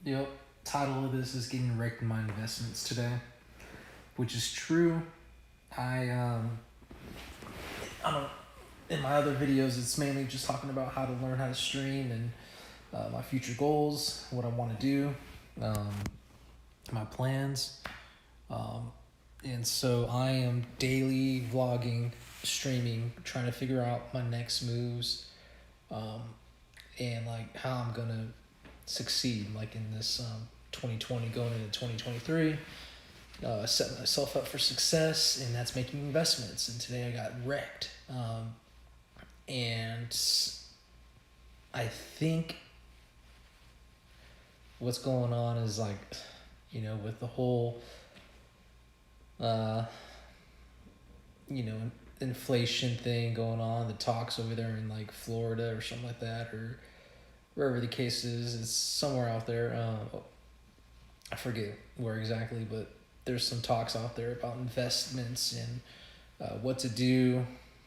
Yep. Title of this is getting wrecked in my investments today, which is true. I I don't. In my other videos, it's mainly just talking about how to learn how to stream and my future goals, what I want to do, um, my plans, um, and so I am daily vlogging, streaming, trying to figure out my next moves, um, and like how I'm gonna succeed, like in this 2020 going into 2023. Set myself up for success, and that's making investments. And today I got wrecked. And I think what's going on is like, with the whole, uh, inflation thing going on, the talks over there in like Florida or something like that, or wherever the case is, it's somewhere out there. I forget where exactly, but there's some talks out there about investments and what to do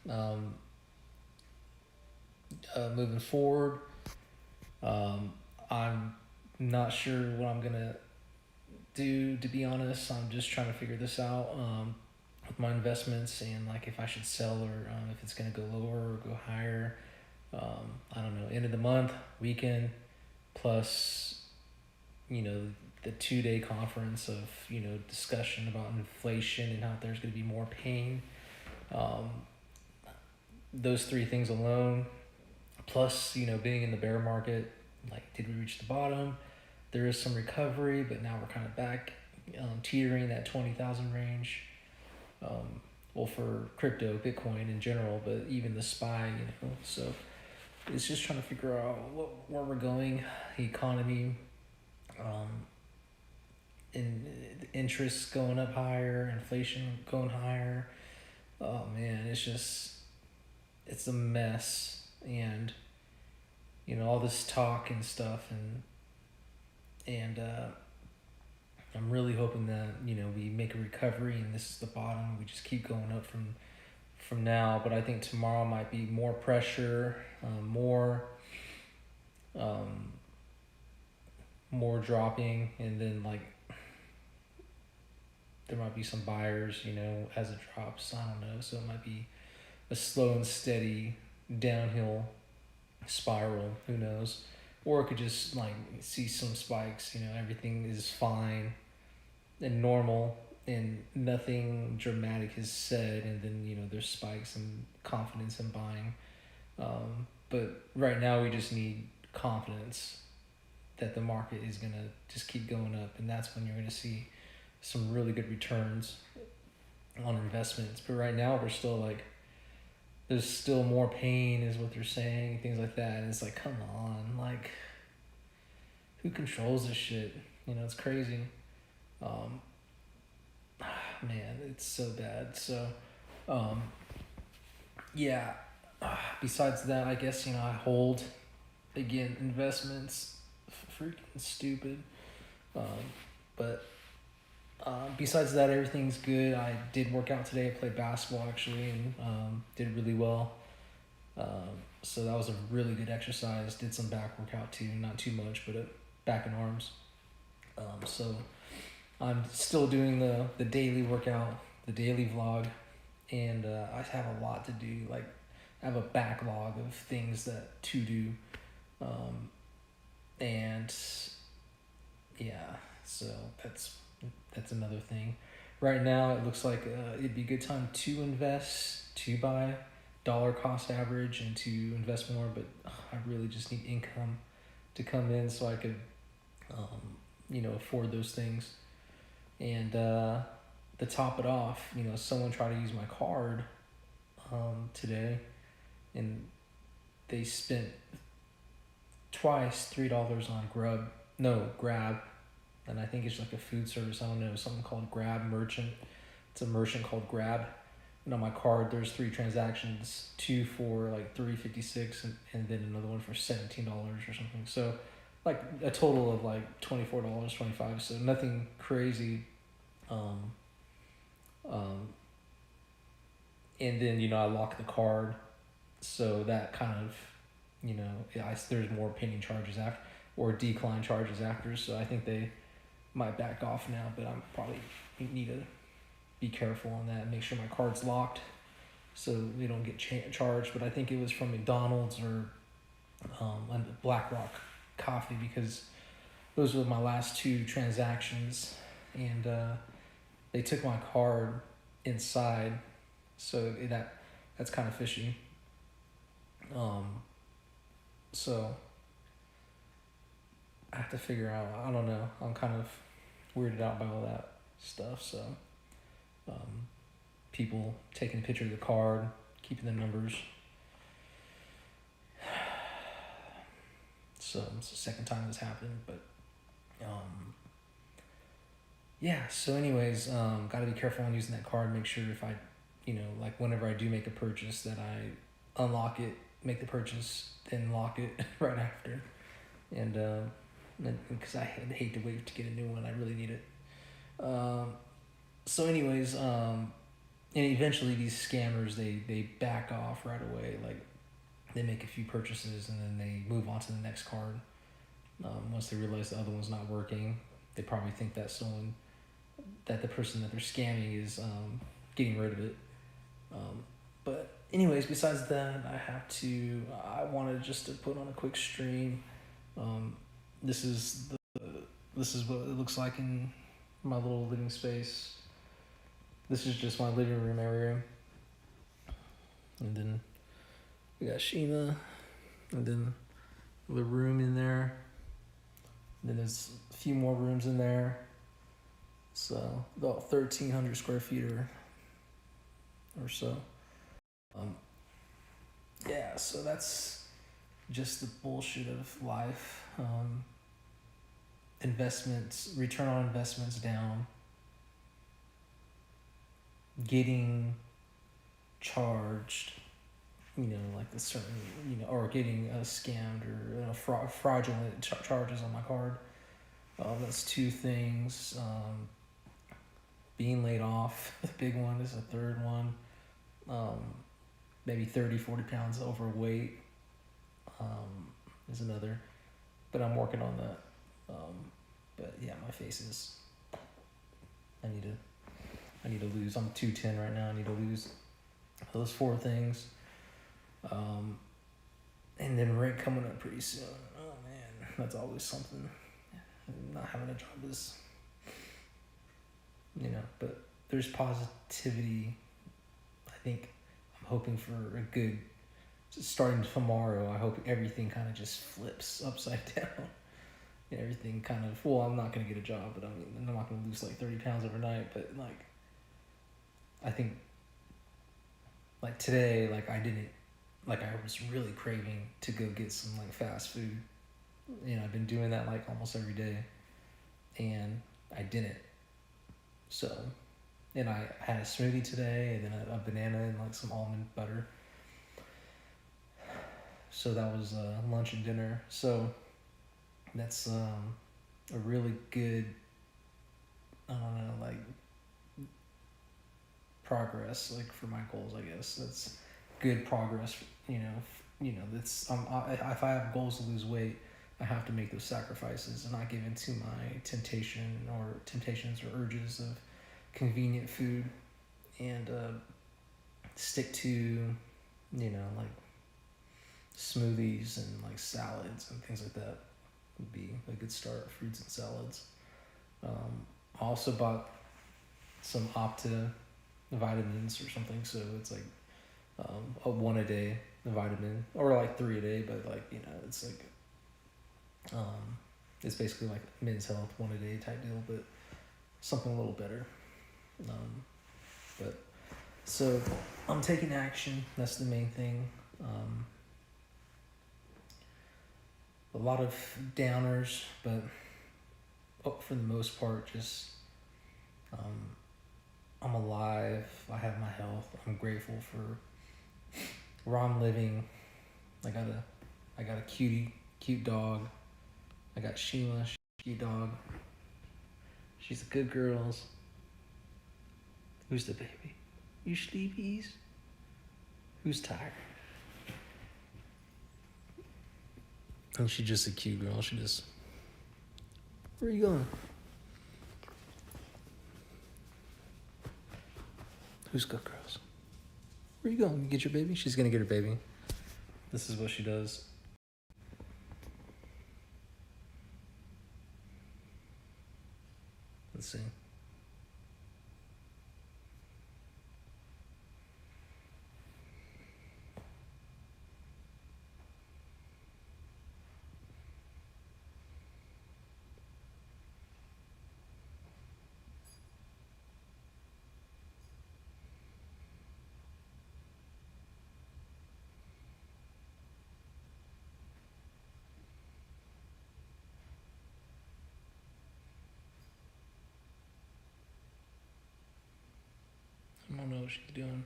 um, moving forward. I'm not sure what I'm gonna do, to be honest. I'm just trying to figure this out with my investments, and like if I should sell, or if it's gonna go lower or go higher. I don't know. End of the month, weekend, plus the 2 day conference of discussion about inflation and how there's going to be more pain. Um, those three things alone, plus being in the bear market, like did we reach the bottom? There is some recovery, but now we're kind of back teetering that 20,000 range. Well, for crypto, Bitcoin in general, but even the SPY, so it's just trying to figure out where we're going, the economy, in interest going up higher, inflation going higher. Oh man, it's a mess, and all this talk and stuff, and I'm really hoping that we make a recovery and this is the bottom. We just keep going up from now, but I think tomorrow might be more pressure, um, more dropping, and then like there might be some buyers, as it drops. I don't know. So it might be a slow and steady downhill spiral. Who knows? Or it could just like see some spikes. Everything is fine and normal, and nothing dramatic is said, and then there's spikes and confidence in buying. But right now we just need confidence that the market is gonna just keep going up, and that's when you're gonna see some really good returns on investments. But right now we're still like, there's still more pain is what they're saying, things like that, and it's like, come on, like who controls this shit? It's crazy. Man, it's so bad. So yeah, besides that, I guess I hold, again, investments, freaking stupid. But besides that, everything's good. I did work out today. I played basketball actually, and did really well. So that was a really good exercise. Did some back workout too, not too much, but back and arms. So I'm still doing the daily workout, the daily vlog, and I have a lot to do. Like I have a backlog of things to do, and yeah, so that's another thing. Right now, it looks like it'd be a good time to invest, to buy, dollar cost average, and to invest more. But I really just need income to come in so I could, afford those things. And to top it off, someone tried to use my card today, and they spent twice $3 on Grab, and I think it's like a food service. I don't know, something called Grab Merchant. It's a merchant called Grab. And on my card, there's 3 transactions, 2 for like $3.56, and then another one for $17 or something. So like a total of like $24.25. So nothing crazy. And then I lock the card, so that kind of there's more pending charges after. or decline charges after. So I think they might back off now, but I'm probably need to be careful on that. Make sure my card's locked so they don't get charged. But I think it was from McDonald's or Black Rock Coffee, because those were my last two transactions, and they took my card inside, so that's kind of fishy. So I have to figure out. I don't know. I'm kind of weirded out by all that stuff. So people taking a picture of the card, keeping the numbers. So it's the second time this happened, but yeah. So anyways, got to be careful on using that card. Make sure if I, like whenever I do make a purchase, that I unlock it, make the purchase, then lock it right after, and because I hate to wait to get a new one. I really need it. So anyways, and eventually these scammers, they back off right away. Like they make a few purchases and then they move on to the next card. Once they realize the other one's not working, they probably think that the person that they're scamming is getting rid of it. But anyways, besides that, I wanted just to put on a quick stream. This is what it looks like in my little living space. This is just my living room area. And then we got Sheena, and then the room in there. And then there's a few more rooms in there. So about 1,300 square feet or so. Yeah, so that's just the bullshit of life. Investments, return on investments down. Getting charged, like the certain, or getting scammed or fraudulent charges on my card. That's two things. Being laid off, the big one, is the third one. Maybe 30-40 pounds overweight is another, but I'm working on that. But yeah, my face is, I need to lose. I'm 210 right now. I need to lose those four things. And then rent coming up pretty soon. Oh man, that's always something. Not having a job is, but there's positivity. I think I'm hoping for a good, starting tomorrow, I hope everything kind of just flips upside down. Everything kind of, I'm not going to get a job, but I'm not going to lose like 30 pounds overnight, but like, I think like today, like I was really craving to go get some like fast food. I've been doing that like almost every day, and I didn't. So, and I had a smoothie today, and then a banana and like some almond butter. So that was lunch and dinner. So that's a really good, I don't know, like progress, like for my goals, I guess. That's good progress, that's if I have goals to lose weight, I have to make those sacrifices and not give in to my temptations or urges of convenient food, and stick to, like smoothies and like salads and things like that would be a good start. Fruits and salads. I also bought some Opta vitamins or something, so it's like a 1 a day vitamin, or like 3 a day, but like it's like it's basically like Men's Health 1 a day type deal, but something a little better. But so I'm taking action. That's the main thing. A lot of downers, but for the most part, just I'm alive. I have my health. I'm grateful for where I'm living. I got a cute dog. I got Sheila, she's a cute dog. She's a good girl. Who's the baby? You sleepies? Who's tired? And she's just a cute girl. Where are you going? Who's good girls? Where are you going? You get your baby? She's gonna get her baby. This is what she does. Let's see. I don't know what she's doing.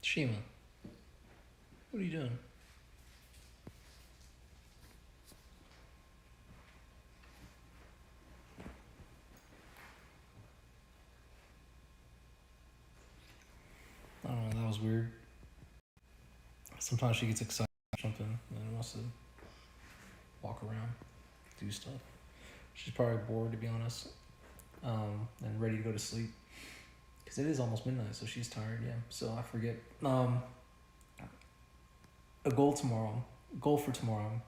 Shima, what are you doing? I don't know, that was weird. Sometimes she gets excited or something and wants to walk around, do stuff. She's probably bored, to be honest, and ready to go to sleep. Because it is almost midnight, so she's tired, yeah. So I forget. A goal for tomorrow.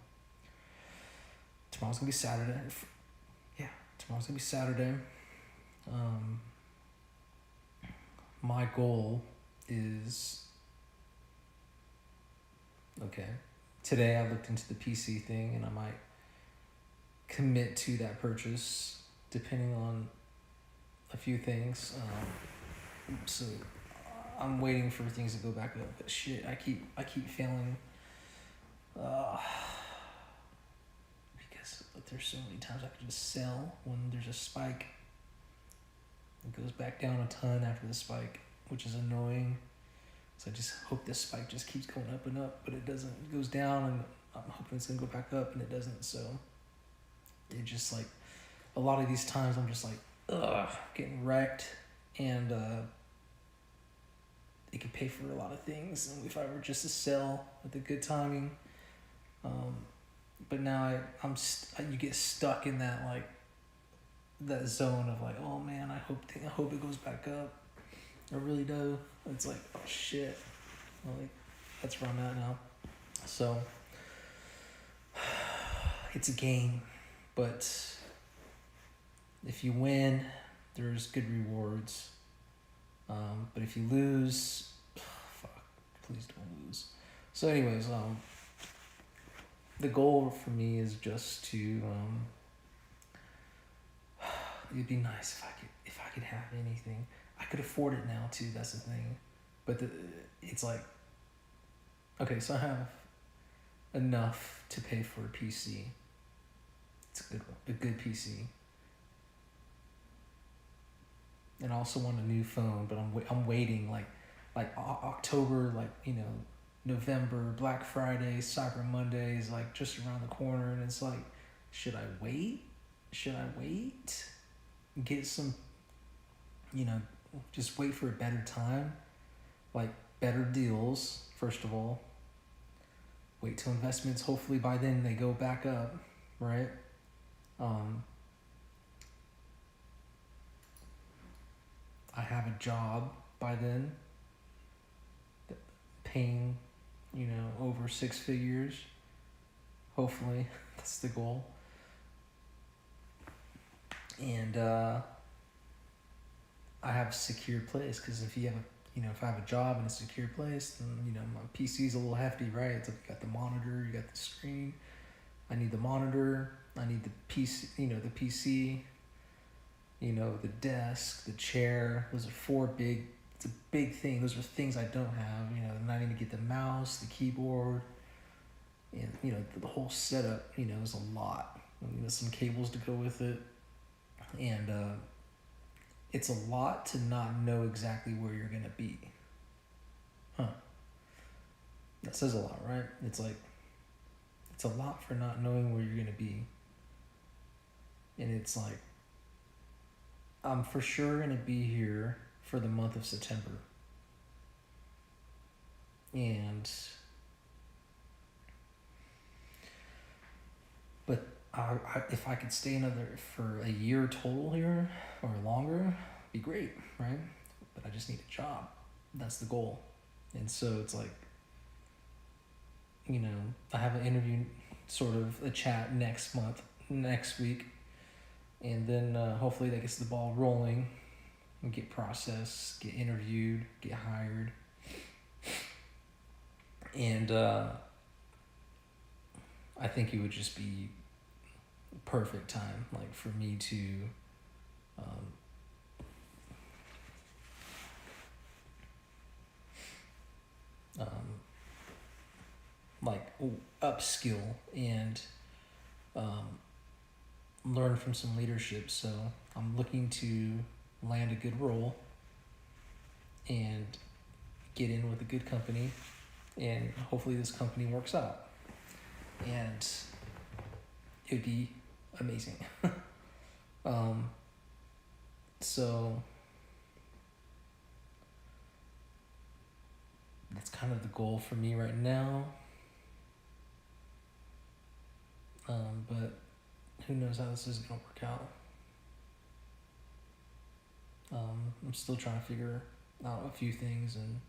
Tomorrow's gonna be Saturday. Yeah, tomorrow's gonna be Saturday. My goal is, okay, today I looked into the PC thing and I might commit to that purchase depending on a few things. So I'm waiting for things to go back up. But shit, I keep failing. Because there's so many times I could just sell when there's a spike. It goes back down a ton after the spike, which is annoying. So I just hope this spike just keeps going up and up, but it doesn't. It goes down, and I'm hoping it's gonna go back up, and it doesn't. So it just like a lot of these times I'm just like, getting wrecked, and it could pay for a lot of things. And if I were just to sell with the good timing, but now you get stuck in that that zone of like, oh man, I hope it goes back up. I really do. It's like, oh shit. Like, that's where I'm at now. So it's a game, but if you win, there's good rewards. But if you lose, fuck, please don't lose. So anyways, the goal for me is just to, it'd be nice if I could have anything. I could afford it now too, that's the thing. But it's like, okay, so I have enough to pay for a PC. It's a good PC. And I also want a new phone, but I'm waiting like October, November, Black Friday, Cyber Monday is like just around the corner, and it's like, should I wait? Get some, just wait for a better time, like better deals, first of all. Wait till investments, hopefully by then they go back up, right? I have a job by then, paying, over 6 figures. Hopefully, that's the goal. And I have a secure place, because if I have a job in a secure place, then my PC's a little hefty, right? It's like you got the monitor, you got the screen. I need the monitor. I need the PC. The PC. The desk, the chair. Those are it's a big thing. Those are things I don't have. And I need to get the mouse, the keyboard, and the whole setup. Is a lot. There's some cables to go with it, and it's a lot to not know exactly where you're gonna be. That says a lot, right? It's like, it's a lot for not knowing where you're going to be. And it's like, I'm for sure going to be here for the month of September. And, but if I could stay another for a year total here or longer, be great, right? But I just need a job. That's the goal. And so it's like, I have an interview, sort of a chat next week, and then hopefully that gets the ball rolling and get processed, get interviewed, get hired. And I think it would just be perfect time, like, for me to upskill and learn from some leadership. So I'm looking to land a good role and get in with a good company, and hopefully this company works out, and it would be amazing. So that's kind of the goal for me right now. But who knows how this is going to work out. I'm still trying to figure out a few things, and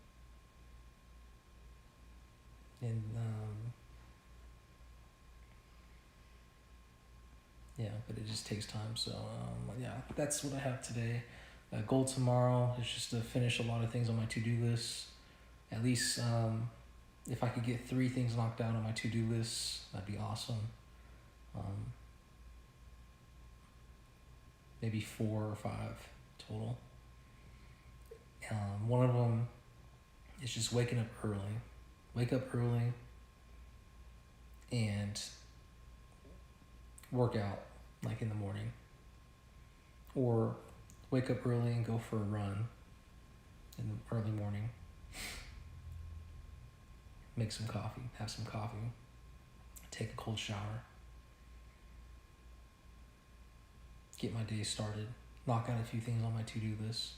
but it just takes time. So that's what I have today. Goal tomorrow is just to finish a lot of things on my to-do list. At least if I could get 3 things knocked out on my to-do list, that'd be awesome. Maybe 4 or 5 total. One of them is just waking up early. Wake up early and work out, like, in the morning. Or wake up early and go for a run in the early morning. Make some coffee, have some coffee, take a cold shower, get my day started, knock out a few things on my to-do list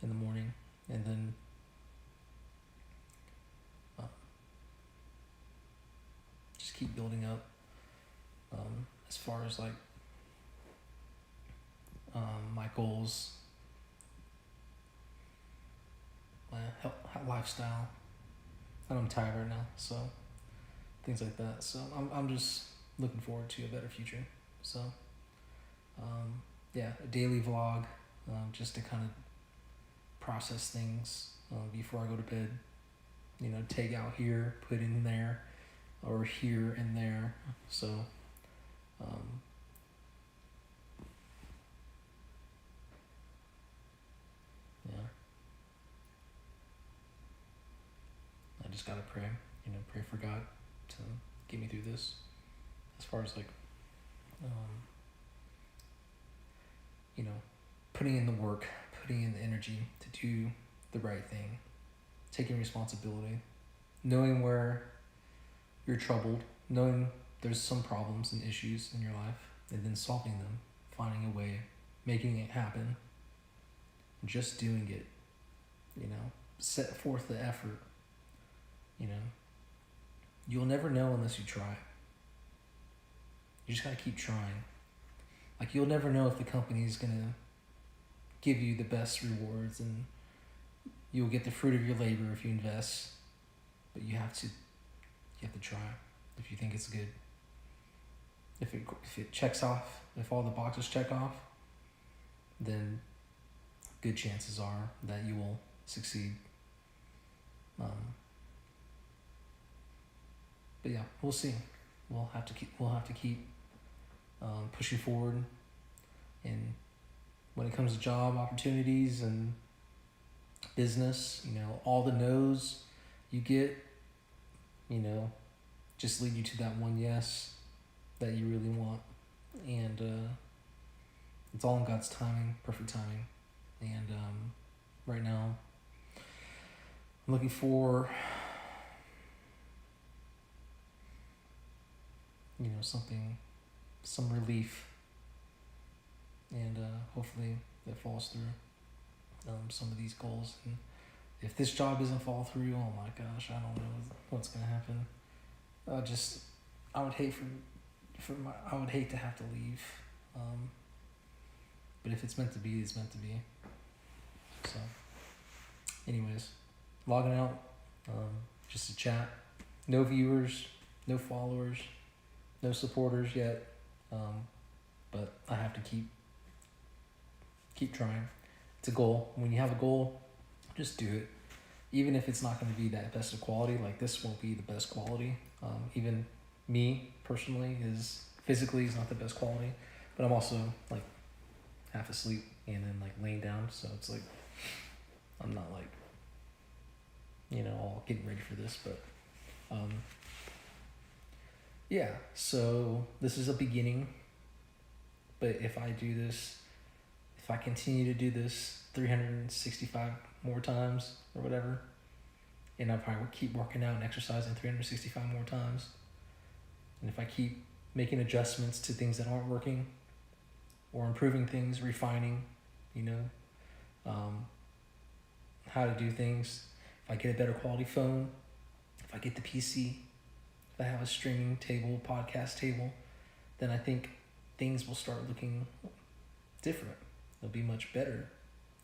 in the morning, and then just keep building up as far as, like, my goals, my health, lifestyle. And I'm tired right now, so things like that. So I'm just looking forward to a better future. So a daily vlog, just to kind of process things before I go to bed. Take out here, put in there, or here and there. So I just gotta pray. Pray for God to get me through this. As far as, like, putting in the work, putting in the energy to do the right thing, taking responsibility, knowing where you're troubled, knowing there's some problems and issues in your life, and then solving them, finding a way, making it happen, just doing it, set forth the effort. You'll never know unless you try. You just gotta keep trying. Like, you'll never know if the company's gonna give you the best rewards, and you'll get the fruit of your labor if you invest. But you have to try if you think it's good. If it checks off, if all the boxes check off, then good chances are that you will succeed. But yeah, we'll see. We'll have to keep pushing forward. And when it comes to job opportunities and business, all the no's you get, just lead you to that one yes that you really want. And it's all in God's timing, perfect timing. And right now, I'm looking for some relief, and hopefully it falls through. Some of these goals, and if this job doesn't fall through, oh my gosh, I don't know what's gonna happen. I would hate I would hate to have to leave. But if it's meant to be, it's meant to be. So, anyways, logging out, just a chat. No viewers, no followers, no supporters yet. But I have to keep trying. It's a goal. When you have a goal, just do it. Even if it's not going to be that best of quality, like this won't be the best quality. Even me personally is not the best quality, but I'm also like half asleep and then like laying down, so it's like I'm not like all getting ready for this, but yeah. So this is a beginning, but if I continue to do this 365 more times or whatever, and I probably keep working out and exercising 365 more times, and if I keep making adjustments to things that aren't working, or improving things, refining, how to do things, if I get a better quality phone, if I get the PC, if I have a streaming table, podcast table, then I think things will start looking different. It'll be much better.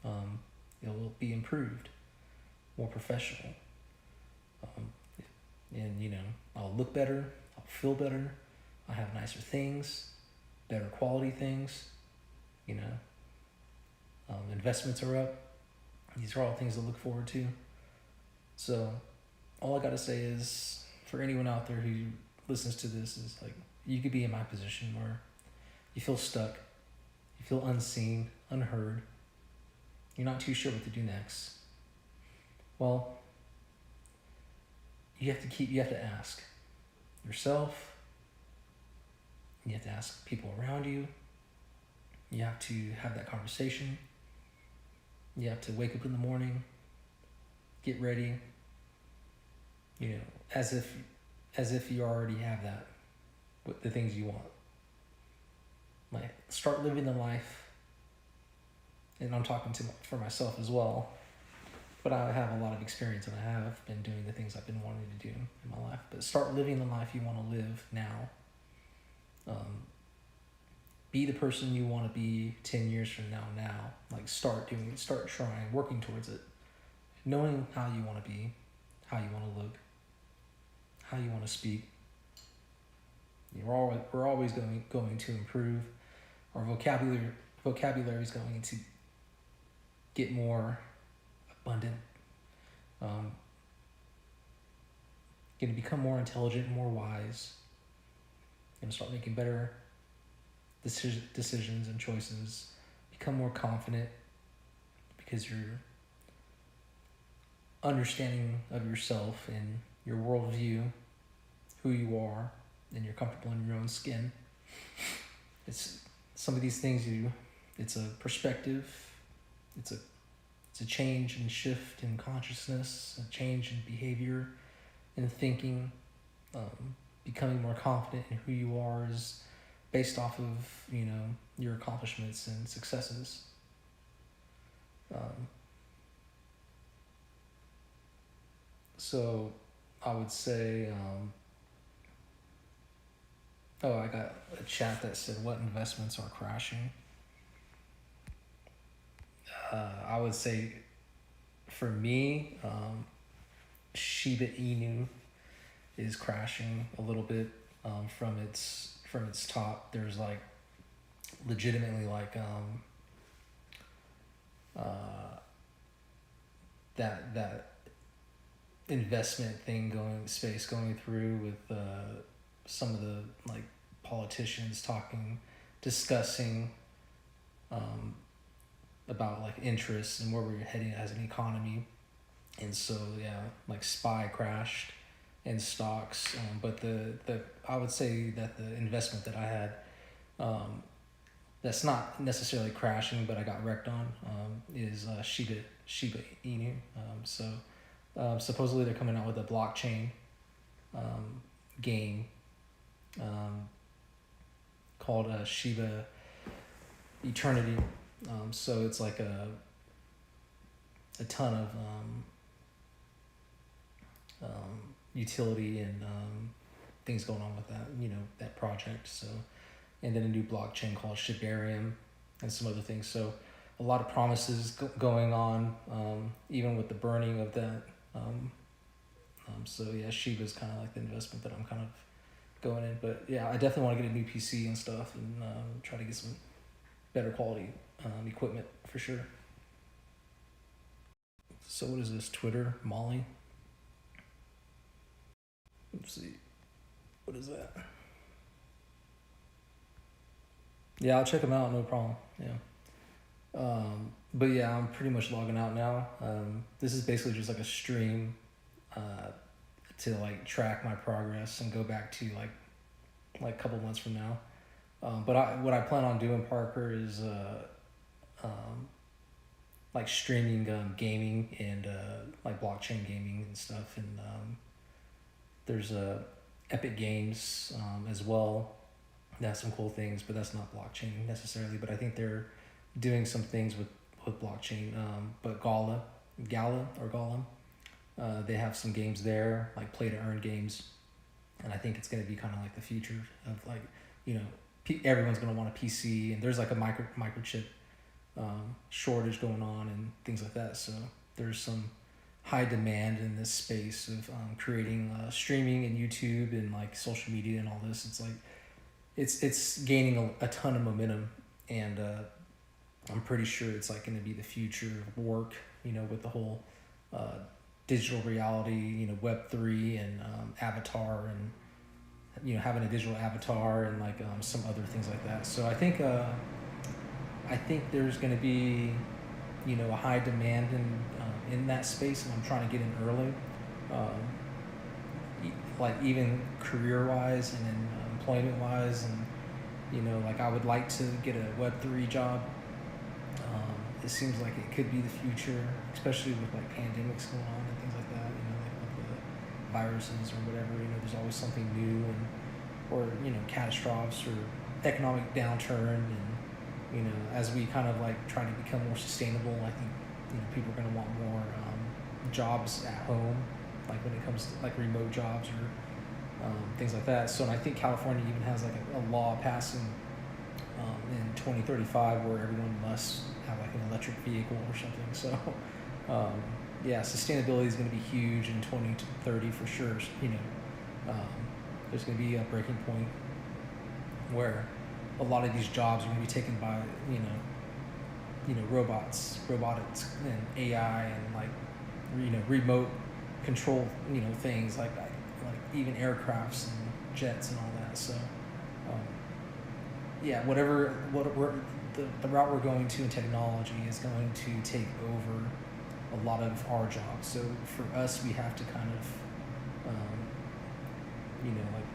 It'll be improved, more professional. And I'll look better, I'll feel better, I'll have nicer things, better quality things, investments are up. These are all things to look forward to. So all I gotta say is, for anyone out there who listens to this, is like, you could be in my position where you feel stuck, you feel unseen, unheard, you're not too sure what to do next. Well, you have to ask yourself, you have to ask people around you, you have to have that conversation, you have to wake up in the morning, get ready, as if you already have that, with the things you want. Like, start living the life, and I'm talking for myself as well, but I have a lot of experience and I have been doing the things I've been wanting to do in my life. But start living the life you want to live now. Be the person you want to be 10 years from now. Like, start doing it, start trying, working towards it. Knowing how you want to be, how you want to look, how you want to speak. We're always going to improve. Our vocabulary is going to get more abundant. Going to become more intelligent, more wise. Going to start making better decisions and choices. Become more confident because you're understanding of yourself and your worldview, who you are, and you're comfortable in your own skin. It's some of these things it's a perspective, it's a change and shift in consciousness, a change in behavior and thinking. Becoming more confident in who you are is based off of your accomplishments and successes. So I would say, I got a chat that said, what investments are crashing? I would say, for me, Shiba Inu is crashing a little bit from its top. There's like legitimately like that investment thing going through with some of the like politicians discussing about like interests and where we're heading as an economy. And so like SPY crashed and stocks, but the I would say that the investment that I had that's not necessarily crashing, but I got wrecked on, is Shiba Inu. So supposedly they're coming out with a blockchain game called Shiba Eternity. So it's like a ton of utility and things going on with that, that project. So, and then a new blockchain called Shibarium and some other things. So a lot of promises going on, even with the burning of that. So yeah, Shiba's kind of like the investment that I'm kind of going in. But yeah, I definitely want to get a new PC and stuff and try to get some better quality equipment for sure. So what is this? Twitter, Molly? Let's see. What is that? Yeah, I'll check them out. No problem. Yeah. But yeah, I'm pretty much logging out now. This is basically just like a stream to like track my progress and go back to like a couple months from now. But what I plan on doing, Parker, is like streaming gaming and like blockchain gaming and stuff. And there's Epic Games as well. That's some cool things, but that's not blockchain necessarily. But I think they're doing some things with blockchain. But Gala, they have some games there, like play to earn games, and I think it's going to be kind of like the future of like, everyone's going to want a PC, and there's like a microchip shortage going on and things like that. So there's some high demand in this space of creating streaming and YouTube and like social media and all this. It's like it's gaining a ton of momentum, and I'm pretty sure it's like going to be the future of work, with the whole digital reality, Web3 and avatar, and having a digital avatar and like some other things like that. So I think there's going to be a high demand in that space, and I'm trying to get in early, like even career wise and then employment wise, and like I would like to get a Web3 job. It seems like it could be the future, especially with like pandemics going on and things like that, like with the viruses or whatever. There's always something new, and or catastrophes or economic downturn, and as we kind of like try to become more sustainable, I think people are going to want more jobs at home, like when it comes to like remote jobs or things like that. So, and I think California even has like a law passing in 2035 where everyone must have like an electric vehicle or something. So yeah, sustainability is going to be huge in 2030 for sure. There's going to be a breaking point where a lot of these jobs are going to be taken by robotics and AI and like remote control things like even aircrafts and jets and all that. So yeah, what the route we're going to in technology is going to take over a lot of our jobs. So for us, we have to kind of like,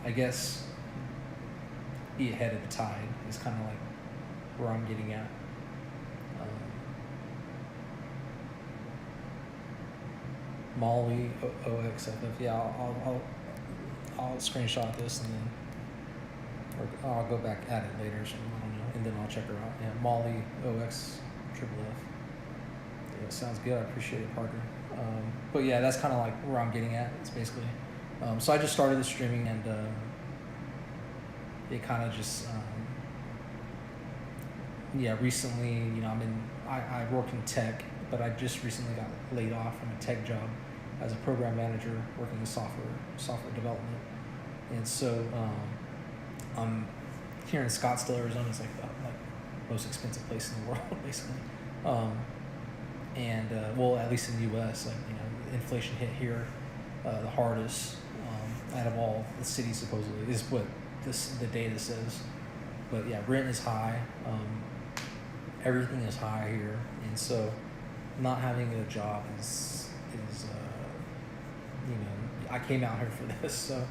I guess, be ahead of the tide is kind of like where I'm getting at. Molly OXFF. Yeah, I'll screenshot this and then, or I'll go back at it later or something. I don't know, and then I'll check her out. Yeah, Molly OX Triple F. Yeah, sounds good. I appreciate it, Parker. But yeah, that's kind of like where I'm getting at. It's basically. So I just started the streaming, and it kind of just recently, I work in tech, but I just recently got laid off from a tech job as a program manager working in software development. And so I'm here in Scottsdale, Arizona. It's like the most expensive place in the world, basically. Well, at least in the U.S., inflation hit here the hardest out of all the cities, supposedly, is what the data says. But yeah, rent is high. Everything is high here, and so not having a job is I came out here for this, so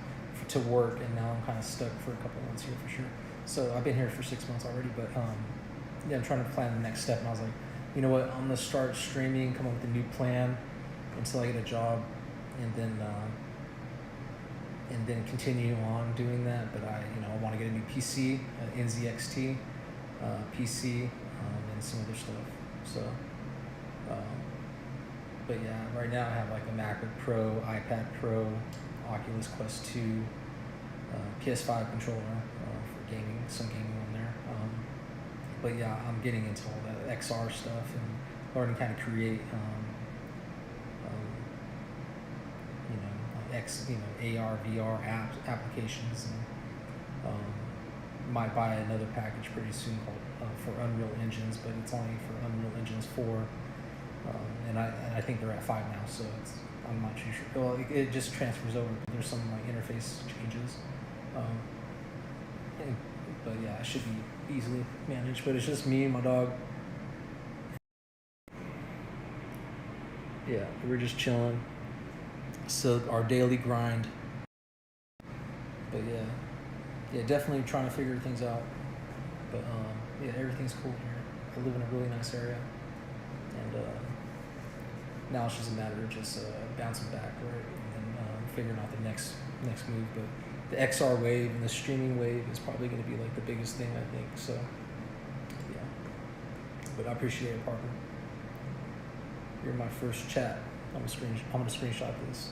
to work, and now I'm kind of stuck for a couple months here for sure. So I've been here for 6 months already, but I'm trying to plan the next step, and I was like, you know what, I'm gonna start streaming, come up with a new plan until I get a job, and then and then continue on doing that. But I want to get a new PC, NZXT PC, and some other stuff. So, but yeah, right now I have like a MacBook Pro, iPad Pro, Oculus Quest 2, PS5 controller for gaming, some gaming on there. But yeah, I'm getting into all the XR stuff and learning how to create, AR, VR applications, and might buy another package pretty soon called for Unreal Engines, but it's only for Unreal Engines 4, and I think they're at 5 now, so I'm not too sure. Well, it just transfers over, but there's some like interface changes. But yeah, it should be easily managed. But it's just me and my dog. Yeah, we're just chilling. So our daily grind. But yeah, definitely trying to figure things out. But yeah, everything's cool here. I live in a really nice area, and now it's just a matter of just bouncing back, right, and then figuring out the next move. But the XR wave and the streaming wave is probably going to be like the biggest thing, I think. So yeah, but I appreciate it, Parker. You're my first chat. I'm gonna screenshot this.